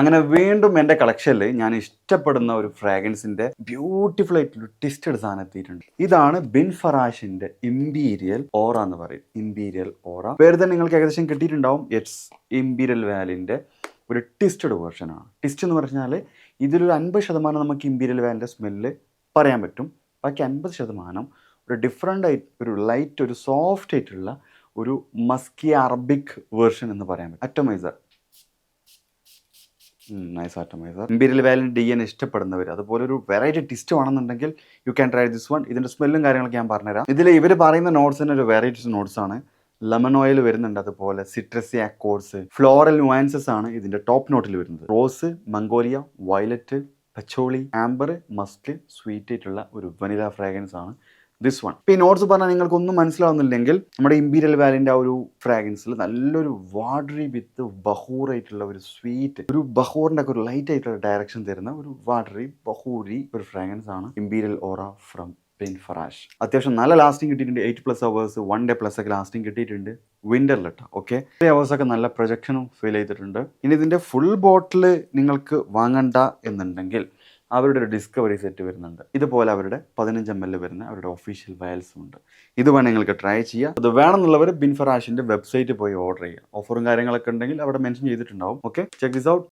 അങ്ങനെ വീണ്ടും എൻ്റെ കളക്ഷനിൽ ഞാൻ ഇഷ്ടപ്പെടുന്ന ഒരു ഫ്രാഗ്രൻസിന്റെ ബ്യൂട്ടിഫുൾ ആയിട്ടൊരു ട്വിസ്റ്റഡ് സാധനം എത്തിയിട്ടുണ്ട്. ഇതാണ് ബിൻ ഫറാഷിന്റെ ഇമ്പീരിയൽ ഓറ എന്ന് പറയും. ഇമ്പീരിയൽ ഓറ പേര് തന്നെ നിങ്ങൾക്ക് ഏകദേശം കിട്ടിയിട്ടുണ്ടാവും. ഇറ്റ്സ് ഇമ്പീരിയൽ വാലിന്റെ ഒരു ട്വിസ്റ്റഡ് വേർഷൻ ആണ്. ട്വിസ്റ്റ് എന്ന് പറഞ്ഞാൽ ഇതിലൊരു 50% നമുക്ക് ഇമ്പീരിയൽ വാലിന്റെ സ്മെല്ല് പറയാൻ പറ്റും. ബാക്കി 50% ഒരു ഡിഫറെൻ്റ് ആയിട്ട് ഒരു ലൈറ്റ് ഒരു സോഫ്റ്റ് ആയിട്ടുള്ള ഒരു മസ്കി അറബിക് വേർഷൻ എന്ന് പറയാൻ പറ്റും. Atomiser nice ആറ്റമൈസർ. ഇമ്പീരിയൽ വാലിൻ DN ഇഷ്ടപ്പെടുന്നവർ അതുപോലെ ഒരു വെറൈറ്റി ടിസ്റ്റ് വേണമെന്നുണ്ടെങ്കിൽ you can try this one. ഇതിൻ്റെ സ്മെല്ലും കാര്യങ്ങളൊക്കെ ഞാൻ പറഞ്ഞുതരാം. ഇതിൽ ഇവർ പറയുന്ന നോട്ട്സിന് ഒരു വെറൈറ്റി നോട്ട്സ് ആണ്. ലെമൺ ഓയിൽ വരുന്നുണ്ട്, അതുപോലെ സിട്രസി അക്കോർഡ്സ്, ഫ്ലോറൽ നുവാൻസസ് ആണ് ഇതിൻ്റെ ടോപ്പ് നോട്ടിൽ വരുന്നത്. Rose, magnolia, violet, patchouli, amber, musk, sweet ആയിട്ടുള്ള ഒരു വനില ഫ്രാഗ്രൻസ് ആണ് ദിസ് വൺ. ഇപ്പോൾ ഈ നോട്ട്സ് പറഞ്ഞാൽ നിങ്ങൾക്കൊന്നും മനസ്സിലാവുന്നില്ലെങ്കിൽ നമ്മുടെ ഇമ്പീരിയൽ വാലിൻ്റെ ആ ഒരു ഫ്രാഗ്രൻസിൽ നല്ലൊരു വാട്ടറി വിത്ത് ബഹൂർ ആയിട്ടുള്ള ഒരു സ്വീറ്റ്, ഒരു ബഹൂറിൻ്റെ ഒക്കെ ഒരു ലൈറ്റ് ആയിട്ടുള്ള ഡയറക്ഷൻ തരുന്ന ഒരു വാട്ടറി ബഹൂരി ഒരു ഫ്രാഗ്രൻസ് ആണ് imperial aura from bin Farash. അത്യാവശ്യം നല്ല ലാസ്റ്റിംഗ് കിട്ടിയിട്ടുണ്ട്. 8+ hours 1 day plus ഒക്കെ ലാസ്റ്റിംഗ് കിട്ടിയിട്ടുണ്ട് വിൻ്ററിലിട്ട. ഓക്കെ, 3 hours ഒക്കെ നല്ല പ്രൊജക്ഷനും ഫീൽ ചെയ്തിട്ടുണ്ട്. ഇനി ഇതിൻ്റെ ഫുൾ ബോട്ടിൽ നിങ്ങൾക്ക് വാങ്ങണ്ട എന്നുണ്ടെങ്കിൽ അവരുടെ ഒരു ഡിസ്കവറി സെറ്റ് വരുന്നുണ്ട്. ഇതുപോലെ അവരുടെ 15 ml വരുന്ന അവരുടെ ഒഫീഷ്യൽ വയൽസും ഉണ്ട്. ഇത് വേണം നിങ്ങൾക്ക് ട്രൈ ചെയ്യുക. അത് വേണമെന്നുള്ളവർ ബിൻ ഫറാഷിൻ്റെ വെബ്സൈറ്റിൽ പോയി ഓർഡർ ചെയ്യുക. ഓഫറും കാര്യങ്ങളൊക്കെ ഉണ്ടെങ്കിൽ അവിടെ മെൻഷൻ ചെയ്തിട്ടുണ്ടാവും. Okay, check this out.